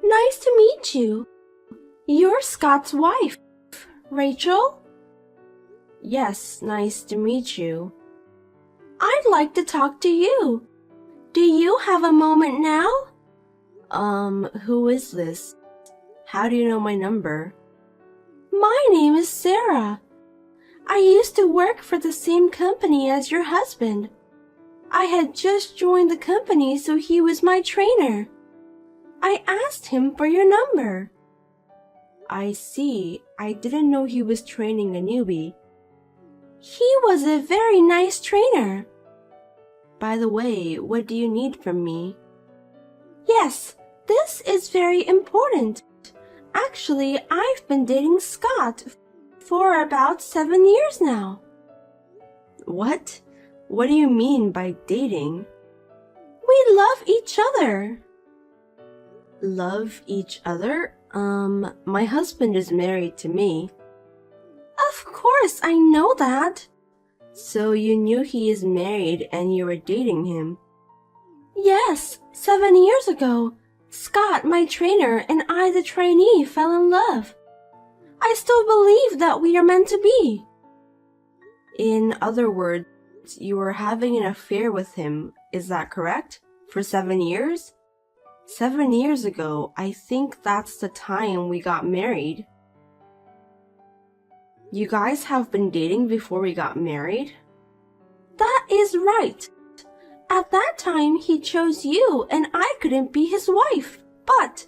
Nice to meet you. You're Scott's wife, Rachel? Yes, nice to meet you. I'd like to talk to you. Do you have a moment now? Who is this? How do you know my number? My name is Sarah. I used to work for the same company as your husband. I had just joined the company, so he was my trainer. I asked him for your number. I see. I didn't know he was training a newbie. He was a very nice trainer. By the way, what do you need from me? Yes, this is very important. Actually, I've been dating Scott for about 7 years now. What? What do you mean by dating? We love each other. Love each other? My husband is married to me. Of course, I know that. So you knew he is married and you were dating him? Yes, 7 years ago, Scott, my trainer, and I, the trainee, fell in love. I still believe that we are meant to be. In other words, you were having an affair with him, is that correct? For 7 years? 7 years ago, I think that's the time we got married. You guys have been dating before we got married? That is right. At that time, he chose you and I couldn't be his wife, but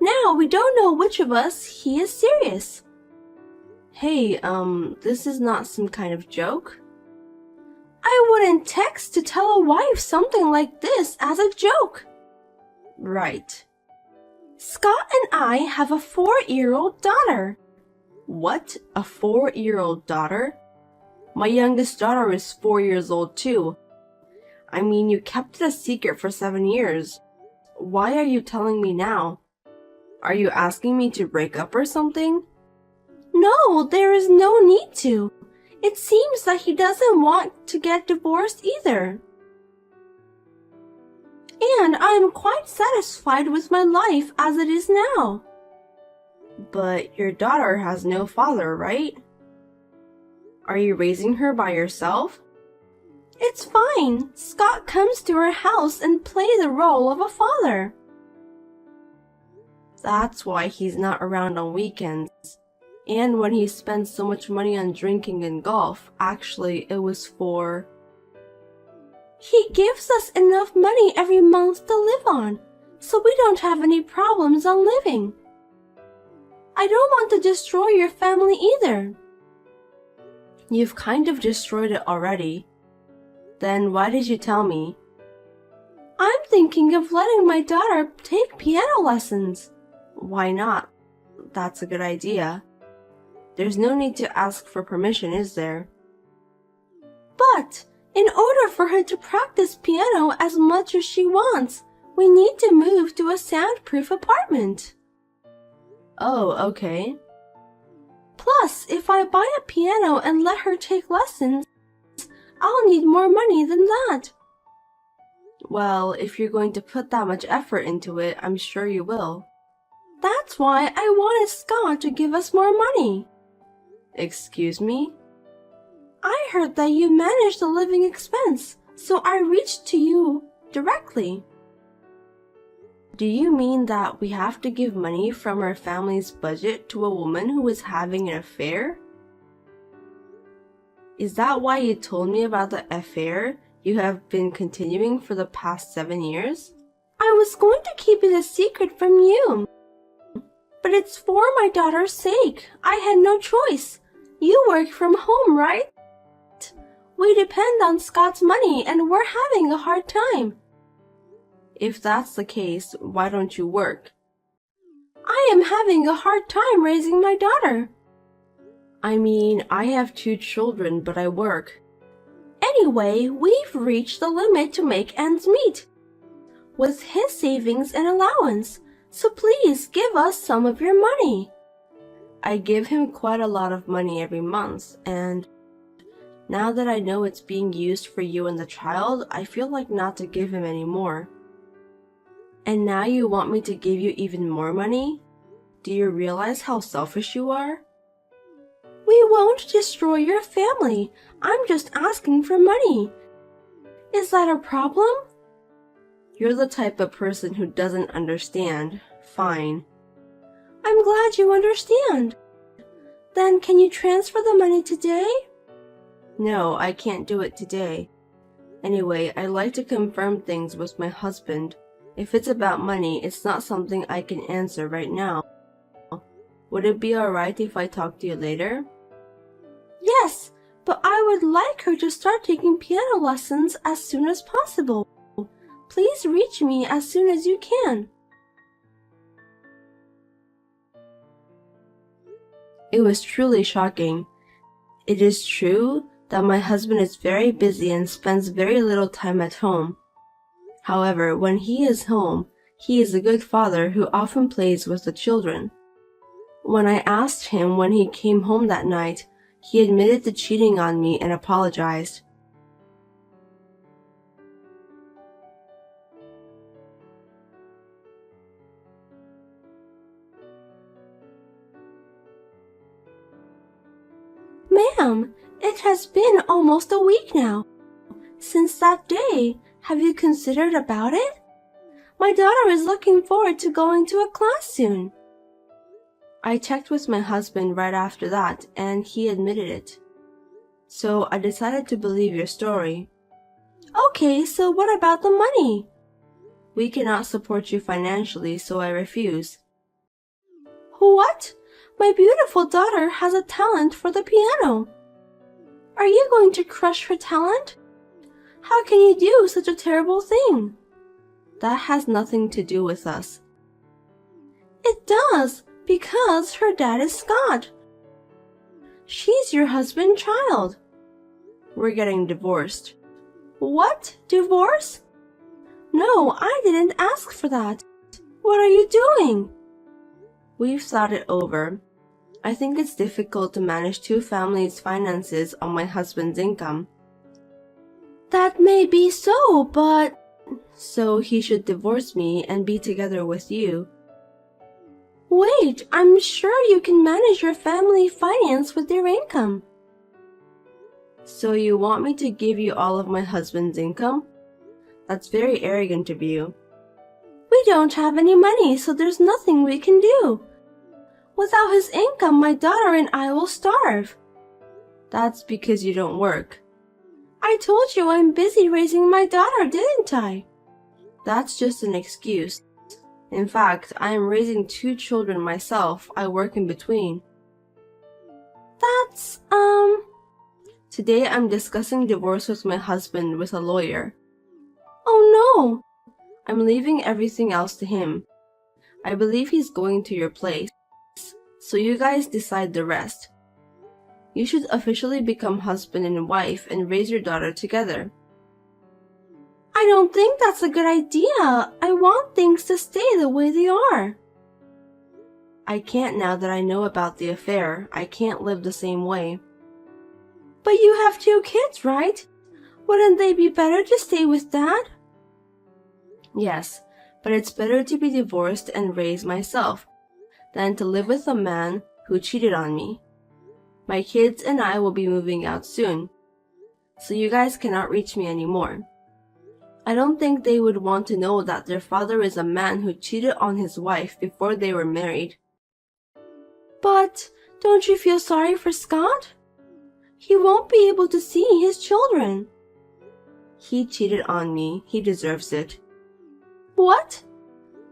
now we don't know which of us he is serious. Hey, this is not some kind of joke? I wouldn't text to tell a wife something like this as a joke. Right. Scott and I have a 4-year-old daughter. What? A 4-year-old daughter? My youngest daughter is 4 years old too. I mean, you kept it a secret for 7 years. Why are you telling me now? Are you asking me to break up or something? No, there is no need to. It seems that he doesn't want to get divorced either. And I am quite satisfied with my life as it is now. But your daughter has no father, right? Are you raising her by yourself? It's fine. Scott comes to our house and plays the role of a father. That's why he's not around on weekends. And when he spends so much money on drinking and golf, actually it was for... He gives us enough money every month to live on, so we don't have any problems on living. I don't want to destroy your family either. You've kind of destroyed it already. Then why did you tell me? I'm thinking of letting my daughter take piano lessons. Why not? That's a good idea. There's no need to ask for permission, is there? But in order for her to practice piano as much as she wants, we need to move to a soundproof apartment. Oh, okay. Plus, if I buy a piano and let her take lessons, I'll need more money than that. Well, if you're going to put that much effort into it, I'm sure you will. That's why I wanted Scott to give us more money. Excuse me? I heard that you manage the living expense, so I reached to you directly. Do you mean that we have to give money from our family's budget to a woman who is having an affair? Is that why you told me about the affair you have been continuing for the past 7 years? I was going to keep it a secret from you, but it's for my daughter's sake. I had no choice. You work from home, right? We depend on Scott's money and we're having a hard time. If that's the case, why don't you work? I am having a hard time raising my daughter. I mean, I have 2 children, but I work. Anyway, we've reached the limit to make ends meet with his savings and allowance, so please give us some of your money. I give him quite a lot of money every month, and now that I know it's being used for you and the child, I feel like not to give him any more. And now you want me to give you even more money? Do you realize how selfish you are? We won't destroy your family. I'm just asking for money. Is that a problem? You're the type of person who doesn't understand. Fine. I'm glad you understand. Then can you transfer the money today? No, I can't do it today. Anyway, I'd like to confirm things with my husband. If it's about money, it's not something I can answer right now. Would it be alright if I talk to you later? Yes, but I would like her to start taking piano lessons as soon as possible. Please reach me as soon as you can. It was truly shocking. It is true that my husband is very busy and spends very little time at home. However, when he is home, he is a good father who often plays with the children. When I asked him when he came home that night, he admitted to cheating on me and apologized. Ma'am, it has been almost a week now. Since that day, have you considered about it? My daughter is looking forward to going to a class soon. I checked with my husband right after that, and he admitted it. So I decided to believe your story. Okay, so what about the money? We cannot support you financially, so I refuse. What? My beautiful daughter has a talent for the piano. Are you going to crush her talent? How can you do such a terrible thing? That has nothing to do with us. It does, because her dad is Scott. She's your husband's child. We're getting divorced. What? Divorce? No, I didn't ask for that. What are you doing? We've thought it over. I think it's difficult to manage two families' finances on my husband's income. That may be so, but... So he should divorce me and be together with you. Wait, I'm sure you can manage your family finance with your income. So you want me to give you all of my husband's income? That's very arrogant of you. We don't have any money, so there's nothing we can do. Without his income, my daughter and I will starve. That's because you don't work. I told you I'm busy raising my daughter, didn't I? That's just an excuse. In fact, I am raising 2 children myself. I work in between. That's, Today I'm discussing divorce with my husband with a lawyer. Oh no! I'm leaving everything else to him. I believe he's going to your place. So you guys decide the rest. You should officially become husband and wife and raise your daughter together. I don't think that's a good idea. I want things to stay the way they are. I can't now that I know about the affair. I can't live the same way. But you have 2 kids, right? Wouldn't they be better to stay with Dad? Yes, but it's better to be divorced and raise myself than to live with a man who cheated on me. My kids and I will be moving out soon, so you guys cannot reach me anymore. I don't think they would want to know that their father is a man who cheated on his wife before they were married. But don't you feel sorry for Scott? He won't be able to see his children. He cheated on me. He deserves it. What?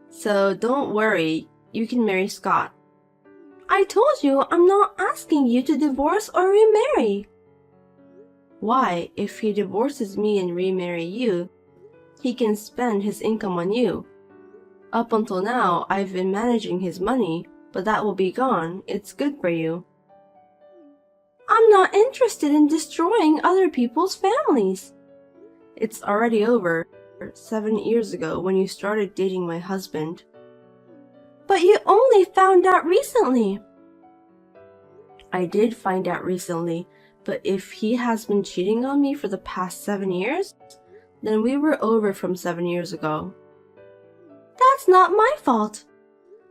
So don't worry. You can marry Scott. I told you I'm not asking you to divorce or remarry. Why? If he divorces me and remarry you, he can spend his income on you. Up until now, I've been managing his money, but that will be gone. It's good for you. I'm not interested in destroying other people's families. It's already over 7 years ago when you started dating my husband. But you only found out recently. I did find out recently, but if he has been cheating on me for the past 7 years, then we were over from 7 years ago. That's not my fault.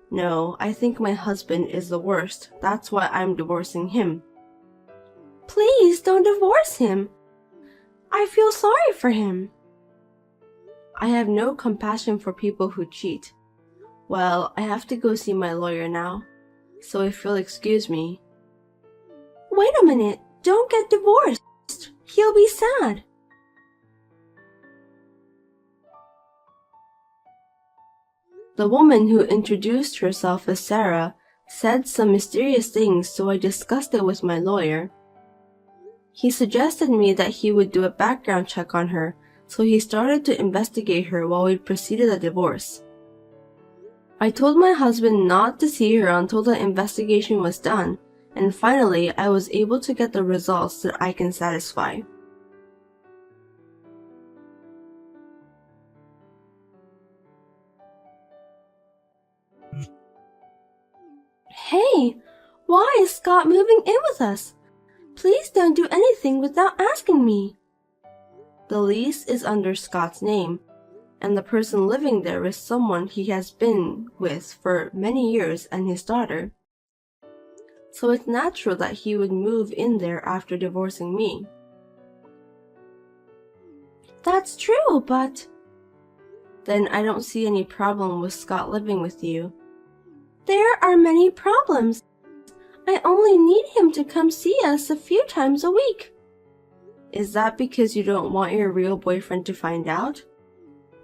No, I think my husband is the worst. That's why I'm divorcing him. Please don't divorce him. I feel sorry for him. I have no compassion for people who cheat. Well, I have to go see my lawyer now. So if you'll excuse me. Wait a minute. Don't get divorced. He'll be sad. The woman who introduced herself as Sarah said some mysterious things, so I discussed it with my lawyer. He suggested me that he would do a background check on her, so he started to investigate her while we proceeded a divorce. I told my husband not to see her until the investigation was done, and finally I was able to get the results that I can satisfy. Hey, why is Scott moving in with us? Please don't do anything without asking me. The lease is under Scott's name, and the person living there is someone he has been with for many years and his daughter. So it's natural that he would move in there after divorcing me. That's true, but... Then I don't see any problem with Scott living with you. There are many problems. I only need him to come see us a few times a week. Is that because you don't want your real boyfriend to find out?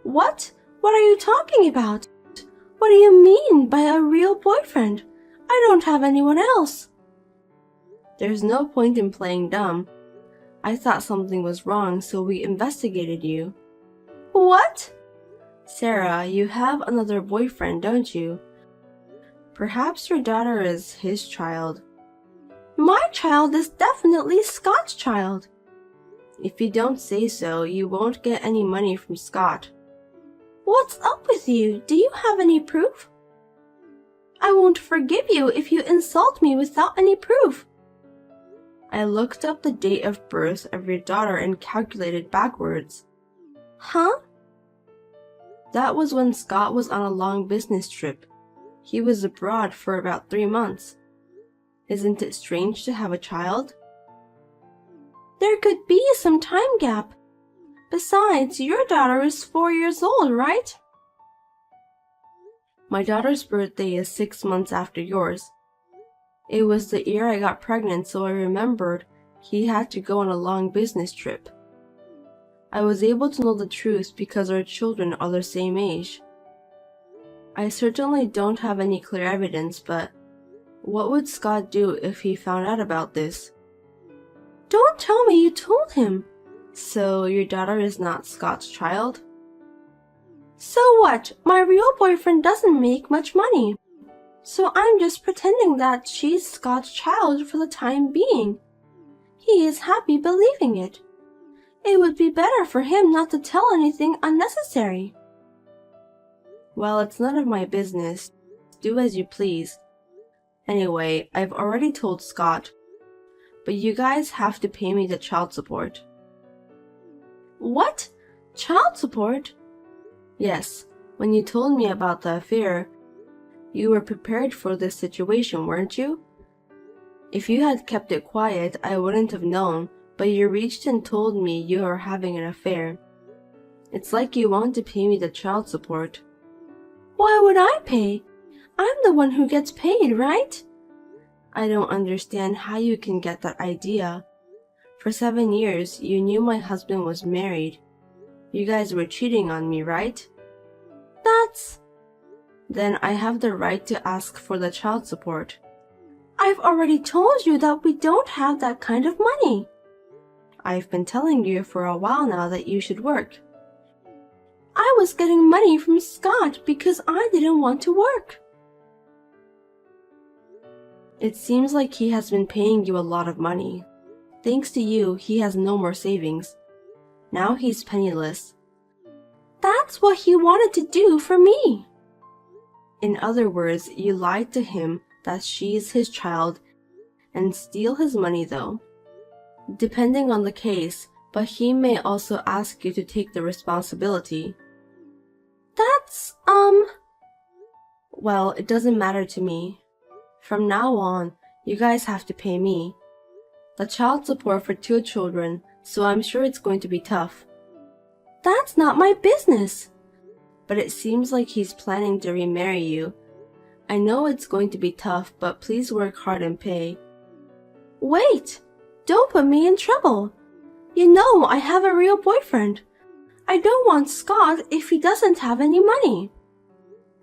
What? What are you talking about? What do you mean by a real boyfriend? I don't have anyone else. There's no point in playing dumb. I thought something was wrong, so we investigated you. What? Sarah, you have another boyfriend, don't you? Perhaps your daughter is his child. My child is definitely Scott's child. If you don't say so, you won't get any money from Scott. What's up with you? Do you have any proof? I won't forgive you if you insult me without any proof. I looked up the date of birth of your daughter and calculated backwards. Huh? That was when Scott was on a long business trip. He was abroad for about 3 months. Isn't it strange to have a child? There could be some time gap. Besides, your daughter is 4 years old, right? My daughter's birthday is 6 months after yours. It was the year I got pregnant, so I remembered he had to go on a long business trip. I was able to know the truth because our children are the same age. I certainly don't have any clear evidence, but what would Scott do if he found out about this? Don't tell me you told him. So your daughter is not Scott's child? So what? My real boyfriend doesn't make much money. So I'm just pretending that she's Scott's child for the time being. He is happy believing it. It would be better for him not to tell anything unnecessary. Well, it's none of my business. Do as you please. Anyway, I've already told Scott. But you guys have to pay me the child support. What? Child support? Yes, when you told me about the affair, you were prepared for this situation, weren't you? If you had kept it quiet, I wouldn't have known, but you reached and told me you are having an affair. It's like you want to pay me the child support. Why would I pay? I'm the one who gets paid, right? I don't understand how you can get that idea. For 7 years, you knew my husband was married. You guys were cheating on me, right? That's... Then I have the right to ask for the child support. I've already told you that we don't have that kind of money. I've been telling you for a while now that you should work. I was getting money from Scott because I didn't want to work. It seems like he has been paying you a lot of money. Thanks to you, he has no more savings. Now he's penniless. That's what he wanted to do for me. In other words, you lied to him that she's his child and steal his money though. Depending on the case, but he may also ask you to take the responsibility. That's, Well, it doesn't matter to me. From now on, you guys have to pay me. The child support for 2 children, so I'm sure it's going to be tough. That's not my business. But it seems like he's planning to remarry you. I know it's going to be tough, but please work hard and pay. Wait! Don't put me in trouble. You know I have a real boyfriend. I don't want Scott if he doesn't have any money.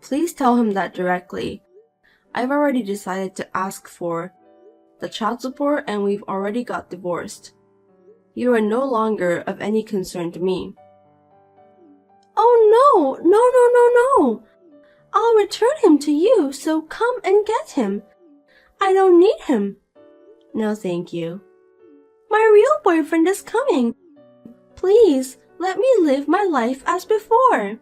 Please tell him that directly. I've already decided to ask for the child support and we've already got divorced. You are no longer of any concern to me. Oh no. I'll return him to you, so come and get him. I don't need him. No, thank you. My real boyfriend is coming. Please, let me live my life as before.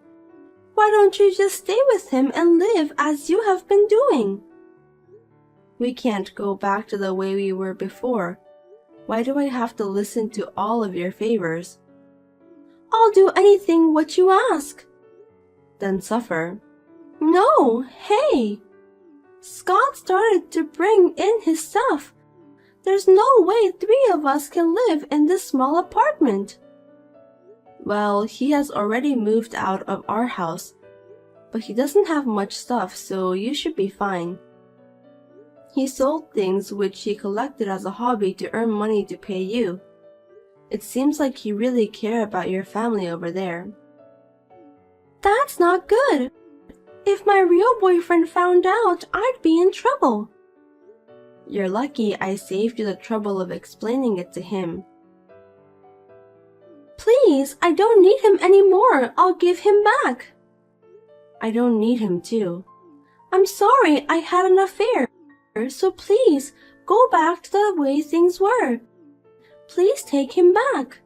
Why don't you just stay with him and live as you have been doing? We can't go back to the way we were before. Why do I have to listen to all of your favors? I'll do anything what you ask. Then suffer. No, hey! Scott started to bring in his stuff. There's no way 3 of us can live in this small apartment. Well, he has already moved out of our house, but he doesn't have much stuff, so you should be fine. He sold things which he collected as a hobby to earn money to pay you. It seems like he really cares about your family over there. That's not good. If my real boyfriend found out, I'd be in trouble. You're lucky I saved you the trouble of explaining it to him. Please, I don't need him anymore. I'll give him back. I don't need him too. I'm sorry I had an affair, so please go back to the way things were. Please take him back.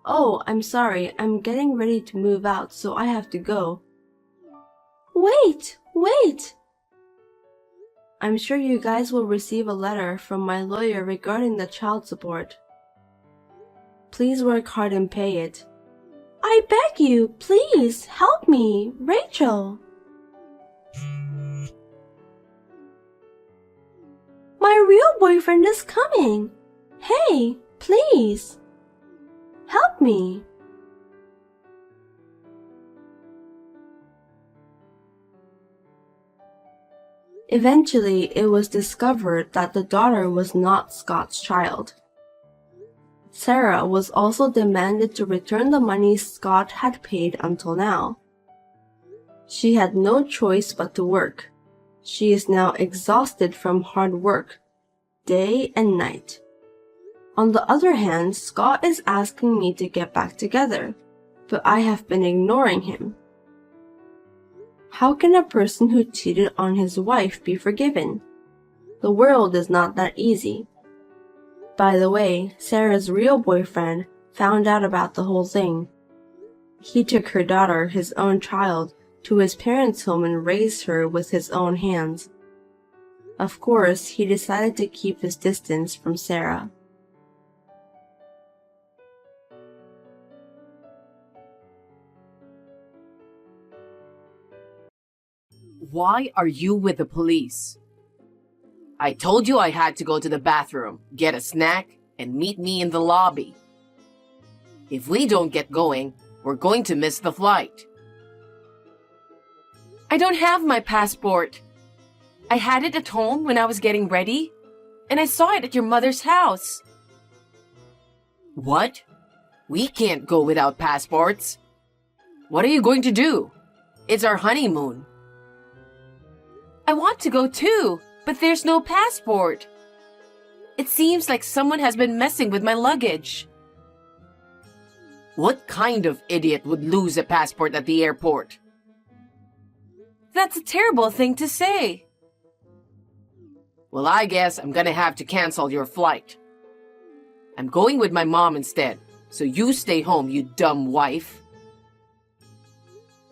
Oh, I'm sorry. I'm getting ready to move out, so I have to go. Wait. I'm sure you guys will receive a letter from my lawyer regarding the child support. Please work hard and pay it. I beg you, please help me, Rachel. My real boyfriend is coming. Hey, please. Help me. Eventually, it was discovered that the daughter was not Scott's child. Sarah was also demanded to return the money Scott had paid until now. She had no choice but to work. She is now exhausted from hard work, day and night. On the other hand, Scott is asking me to get back together, but I have been ignoring him. How can a person who cheated on his wife be forgiven? The world is not that easy. By the way, Sarah's real boyfriend found out about the whole thing. He took her daughter, his own child, to his parents' home and raised her with his own hands. Of course, he decided to keep his distance from Sarah. Why are you with the police? I told you I had to go to the bathroom, get a snack, and meet me in the lobby. If we don't get going, we're going to miss the flight. I don't have my passport. I had it at home when I was getting ready, and I saw it at your mother's house. What? We can't go without passports. What are you going to do? It's our honeymoon. I want to go too, but there's no passport. It seems like someone has been messing with my luggage. What kind of idiot would lose a passport at the airport? That's a terrible thing to say. Well, I guess I'm gonna have to cancel your flight. I'm going with my mom instead, so you stay home, you dumb wife.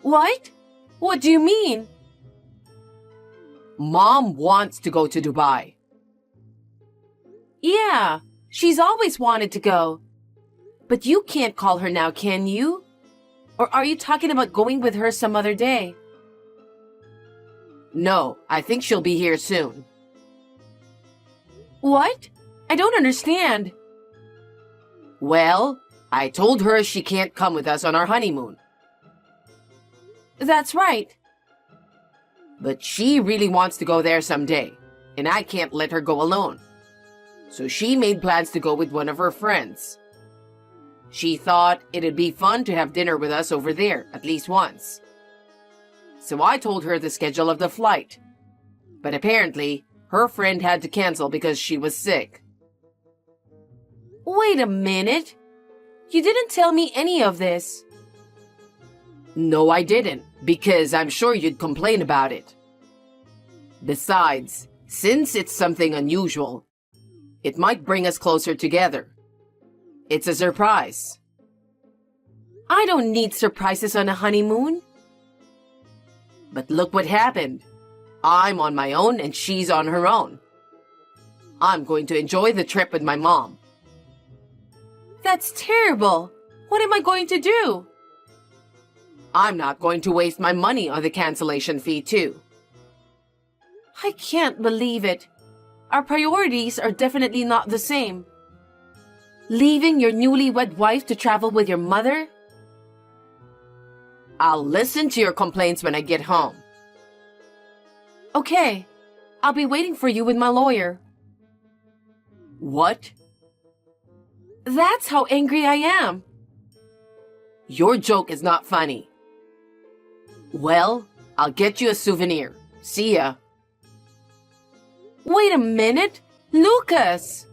What? What do you mean? Mom wants to go to Dubai. Yeah, she's always wanted to go. But you can't call her now, can you? Or are you talking about going with her some other day? No, I think she'll be here soon. What? I don't understand. Well, I told her she can't come with us on our honeymoon. That's right. But she really wants to go there someday, and I can't let her go alone. So she made plans to go with one of her friends. She thought it'd be fun to have dinner with us over there, at least once. So I told her the schedule of the flight. But apparently, her friend had to cancel because she was sick. Wait a minute. You didn't tell me any of this. No, I didn't, because I'm sure you'd complain about it. Besides, since it's something unusual, it might bring us closer together. It's a surprise. I don't need surprises on a honeymoon. But look what happened. I'm on my own and she's on her own. I'm going to enjoy the trip with my mom. That's terrible. What am I going to do? I'm not going to waste my money on the cancellation fee too. I can't believe it. Our priorities are definitely not the same. Leaving your newlywed wife to travel with your mother? I'll listen to your complaints when I get home. Okay, I'll be waiting for you with my lawyer. What? That's how angry I am. Your joke is not funny. Well, I'll get you a souvenir. See ya. Wait a minute, Lucas!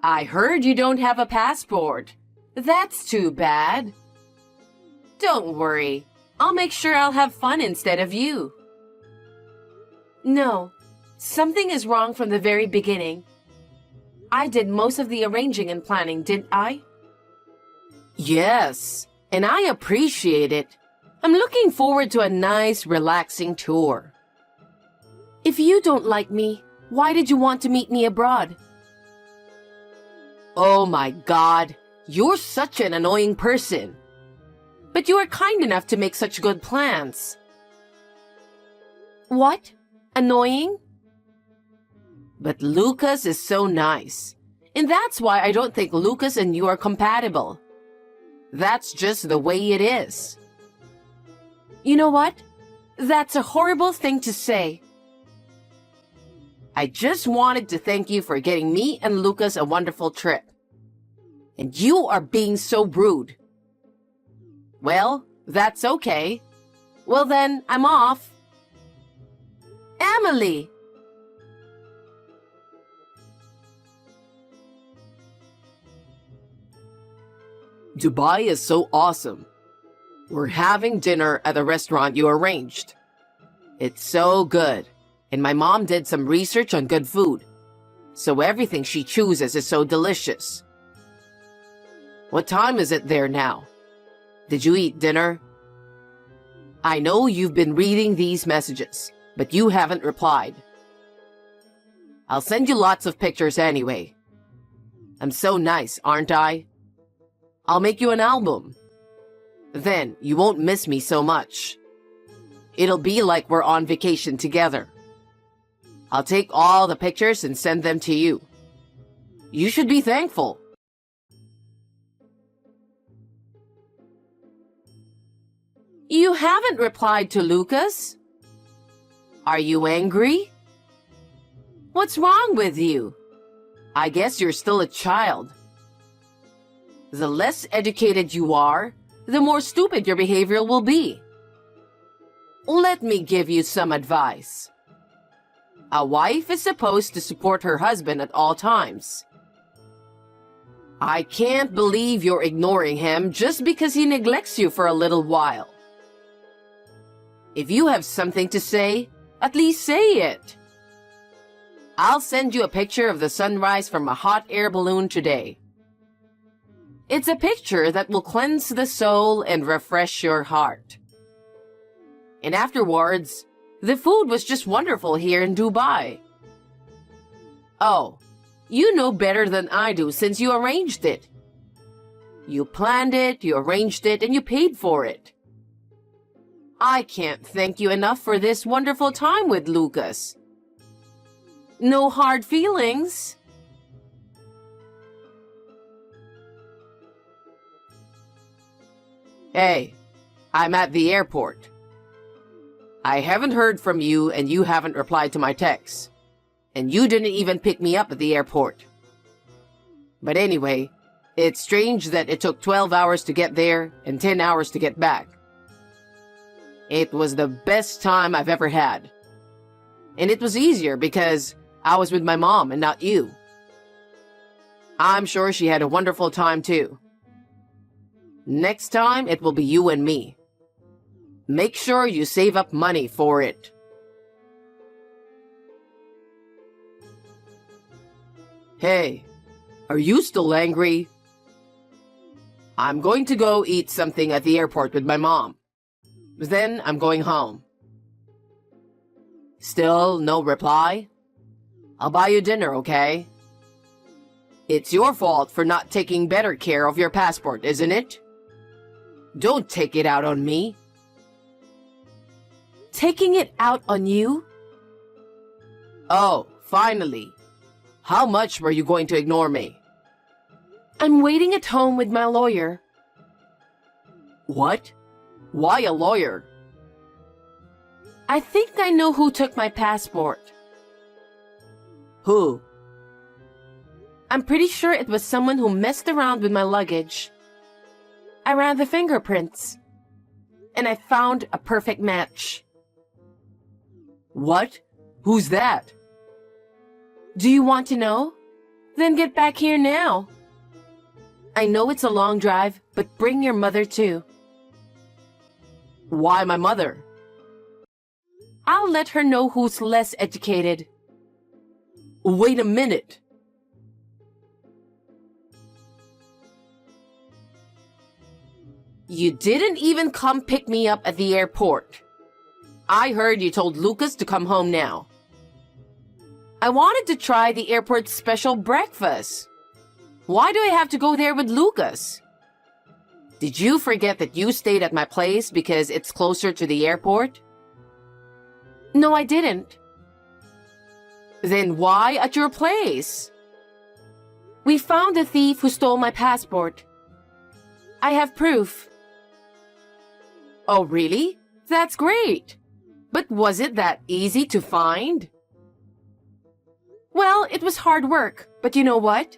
I heard you don't have a passport. That's too bad. Don't worry. I'll make sure I'll have fun instead of you. No, something is wrong from the very beginning. I did most of the arranging and planning, didn't I? Yes, and I appreciate it. I'm looking forward to a nice, relaxing tour. If you don't like me, why did you want to meet me abroad? Oh my God, you're such an annoying person. But you are kind enough to make such good plans. What? Annoying? But Lucas is so nice. And that's why I don't think Lucas and you are compatible. That's just the way it is. You know what? That's a horrible thing to say. I just wanted to thank you for getting me and Lucas a wonderful trip. And you are being so rude. Well, that's okay. Well then, I'm off. Emily! Dubai is so awesome. We're having dinner at a restaurant you arranged. It's so good. And my mom did some research on good food. So everything she chooses is so delicious. What time is it there now? Did you eat dinner? I know you've been reading these messages, but you haven't replied. I'll send you lots of pictures anyway. I'm so nice, aren't I? I'll make you an album. Then you won't miss me so much. It'll be like we're on vacation together. I'll take all the pictures and send them to you. You should be thankful. You haven't replied to Lucas. Are you angry? What's wrong with you? I guess you're still a child. The less educated you are, the more stupid your behavior will be. Let me give you some advice. A wife is supposed to support her husband at all times. I can't believe you're ignoring him just because he neglects you for a little while. If you have something to say, at least say it. I'll send you a picture of the sunrise from a hot air balloon today. It's a picture that will cleanse the soul and refresh your heart. And afterwards, the food was just wonderful here in Dubai. Oh, you know better than I do since you arranged it. You planned it, you arranged it, and you paid for it. I can't thank you enough for this wonderful time with Lucas. No hard feelings. Hey, I'm at the airport. I haven't heard from you and you haven't replied to my texts. And you didn't even pick me up at the airport. But anyway, it's strange that it took 12 hours to get there and 10 hours to get back. It was the best time I've ever had. And it was easier because I was with my mom and not you. I'm sure she had a wonderful time too. Next time, it will be you and me. Make sure you save up money for it. Hey, are you still angry? I'm going to go eat something at the airport with my mom. Then I'm going home. Still no reply? I'll buy you dinner, okay? It's your fault for not taking better care of your passport, isn't it? Don't take it out on me. Taking it out on you? Oh, finally. How much were you going to ignore me? I'm waiting at home with my lawyer. What? Why a lawyer? I think I know who took my passport. Who? I'm pretty sure it was someone who messed around with my luggage. I ran the fingerprints. And I found a perfect match. What? Who's that? Do you want to know? Then get back here now. I know it's a long drive, but bring your mother too. Why my mother? I'll let her know who's less educated. Wait a minute. You didn't even come pick me up at the airport. I heard you told Lucas to come home now. I wanted to try the airport's special breakfast. Why do I have to go there with Lucas? Did you forget that you stayed at my place because it's closer to the airport? No, I didn't. Then why at your place? We found the thief who stole my passport. I have proof. Oh, really? That's great. But was it that easy to find? Well, it was hard work, but you know what?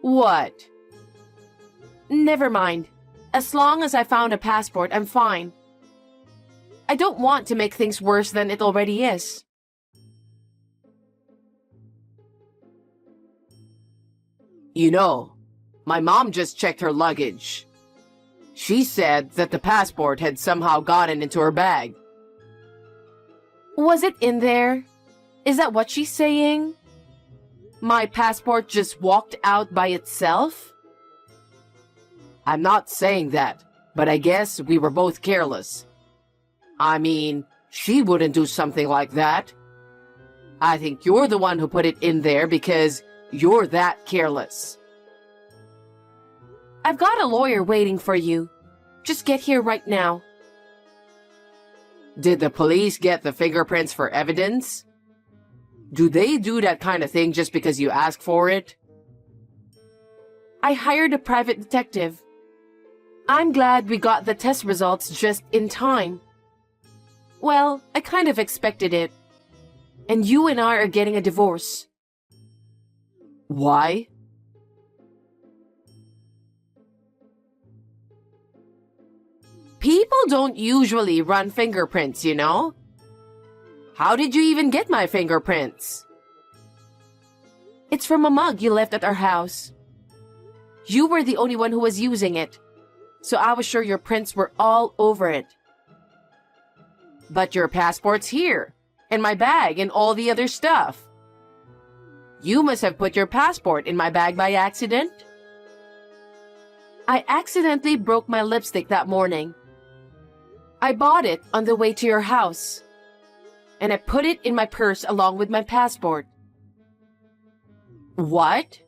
What? Never mind. As long as I found a passport, I'm fine. I don't want to make things worse than it already is. You know, my mom just checked her luggage. She said that the passport had somehow gotten into her bag. Was it in there? Is that what she's saying? My passport just walked out by itself? I'm not saying that, but I guess we were both careless. I mean, she wouldn't do something like that. I think you're the one who put it in there because you're that careless. I've got a lawyer waiting for you. Just get here right now. Did the police get the fingerprints for evidence? Do they do that kind of thing just because you ask for it? I hired a private detective. I'm glad we got the test results just in time. Well, I kind of expected it. And you and I are getting a divorce. Why? People don't usually run fingerprints, you know? How did you even get my fingerprints? It's from a mug you left at our house. You were the only one who was using it, so I was sure your prints were all over it. But your passport's here, and my bag and all the other stuff. You must have put your passport in my bag by accident. I accidentally broke my lipstick that morning. I bought it on the way to your house, and I put it in my purse along with my passport. What?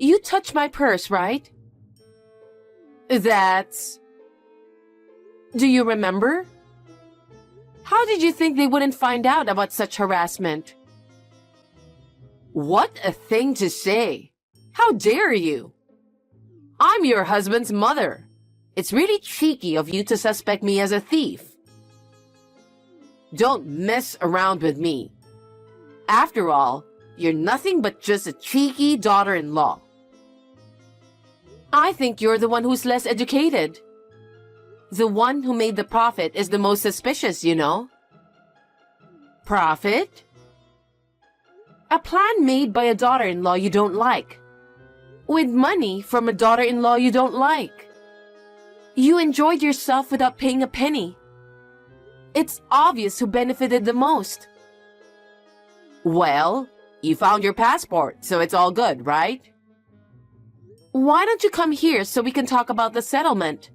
You touched my purse, right? That's... Do you remember? How did you think they wouldn't find out about such harassment? What a thing to say! How dare you? I'm your husband's mother. It's really cheeky of you to suspect me as a thief. Don't mess around with me. After all, you're nothing but just a cheeky daughter-in-law. I think you're the one who's less educated. The one who made the profit is the most suspicious, you know. Profit? A plan made by a daughter-in-law you don't like. With money from a daughter-in-law you don't like. You enjoyed yourself without paying a penny. It's obvious who benefited the most. Well, you found your passport, so it's all good, right? Why don't you come here so we can talk about the settlement?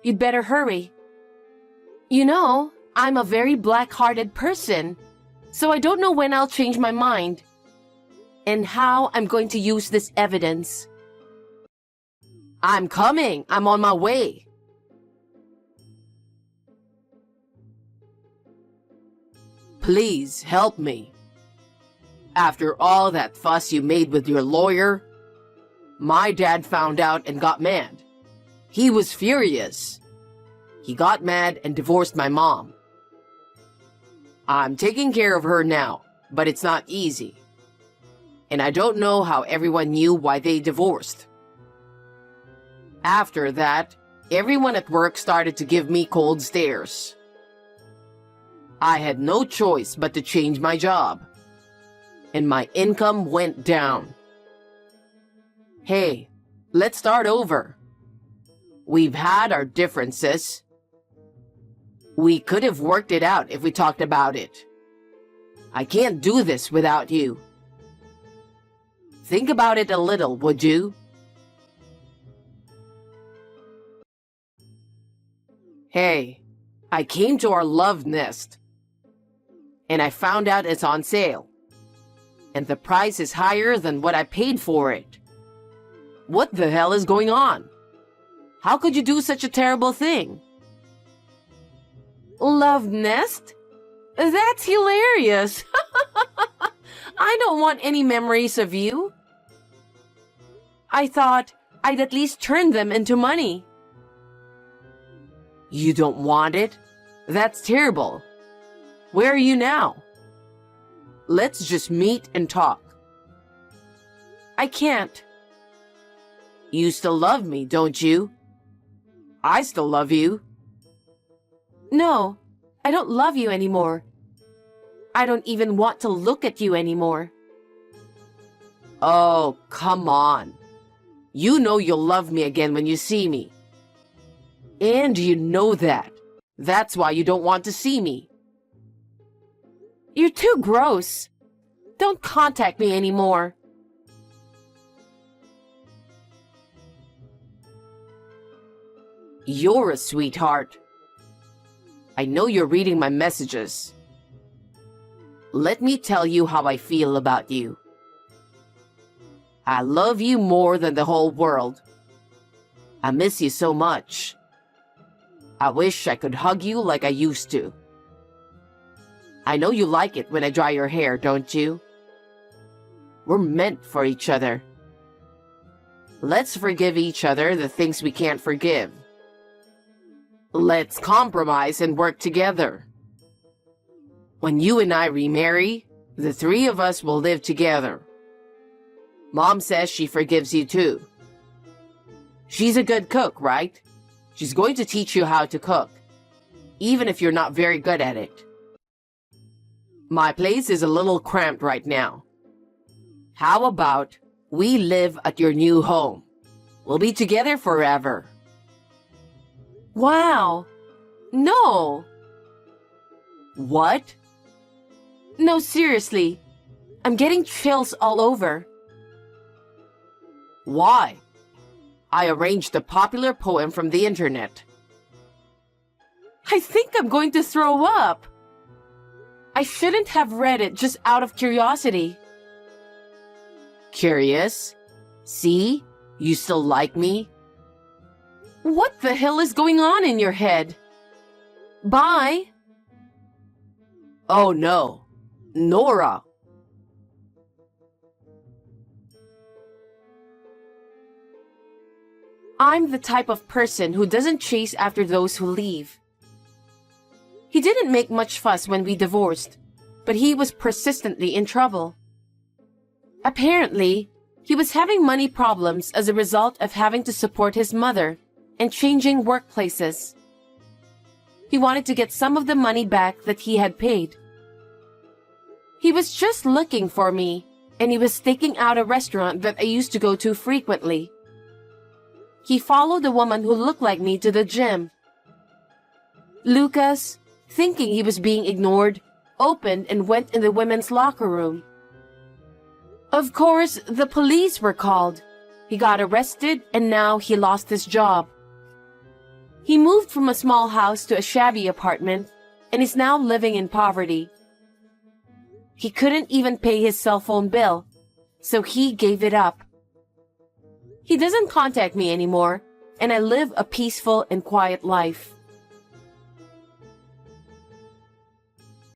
You'd better hurry. You know, I'm a very black-hearted person, so I don't know when I'll change my mind and how I'm going to use this evidence. I'm coming. I'm on my way. Please help me. After all that fuss you made with your lawyer, my dad found out and got mad. He was furious. He got mad and divorced my mom. I'm taking care of her now, but it's not easy. And I don't know how everyone knew why they divorced. After that, everyone at work started to give me cold stares. I had no choice but to change my job, and my income went down. Hey, let's start over. We've had our differences. We could have worked it out if we talked about it. I can't do this without you. Think about it a little, would you? Hey, I came to our love nest, and I found out it's on sale, and the price is higher than what I paid for it. What the hell is going on? How could you do such a terrible thing? Love nest? That's hilarious. I don't want any memories of you. I thought I'd at least turn them into money. You don't want it? That's terrible. Where are you now? Let's just meet and talk. I can't. You still love me, don't you? I still love you. No, I don't love you anymore. I don't even want to look at you anymore. Oh, come on. You know you'll love me again when you see me. And you know that. That's why you don't want to see me. You're too gross. Don't contact me anymore. You're a sweetheart. I know you're reading my messages. Let me tell you how I feel about you. I love you more than the whole world. I miss you so much. I wish I could hug you like I used to. I know you like it when I dry your hair, don't you? We're meant for each other. Let's forgive each other the things we can't forgive. Let's compromise and work together. When you and I remarry, the three of us will live together. Mom says she forgives you too. She's a good cook, right? She's going to teach you how to cook, even if you're not very good at it. My place is a little cramped right now. How about we live at your new home? We'll be together forever. Wow. No. What? No, seriously. I'm getting chills all over. Why? I arranged a popular poem from the internet. I think I'm going to throw up. I shouldn't have read it just out of curiosity. Curious? See? You still like me? What the hell is going on in your head? Bye. Oh no. Nora. I'm the type of person who doesn't chase after those who leave. He didn't make much fuss when we divorced, but he was persistently in trouble. Apparently, he was having money problems as a result of having to support his mother and changing workplaces. He wanted to get some of the money back that he had paid. He was just looking for me, and he was staking out a restaurant that I used to go to frequently. He followed a woman who looked like me to the gym. Lucas, thinking he was being ignored, opened and went in the women's locker room. Of course, the police were called. He got arrested and now he lost his job. He moved from a small house to a shabby apartment and is now living in poverty. He couldn't even pay his cell phone bill, so he gave it up. He doesn't contact me anymore, and I live a peaceful and quiet life.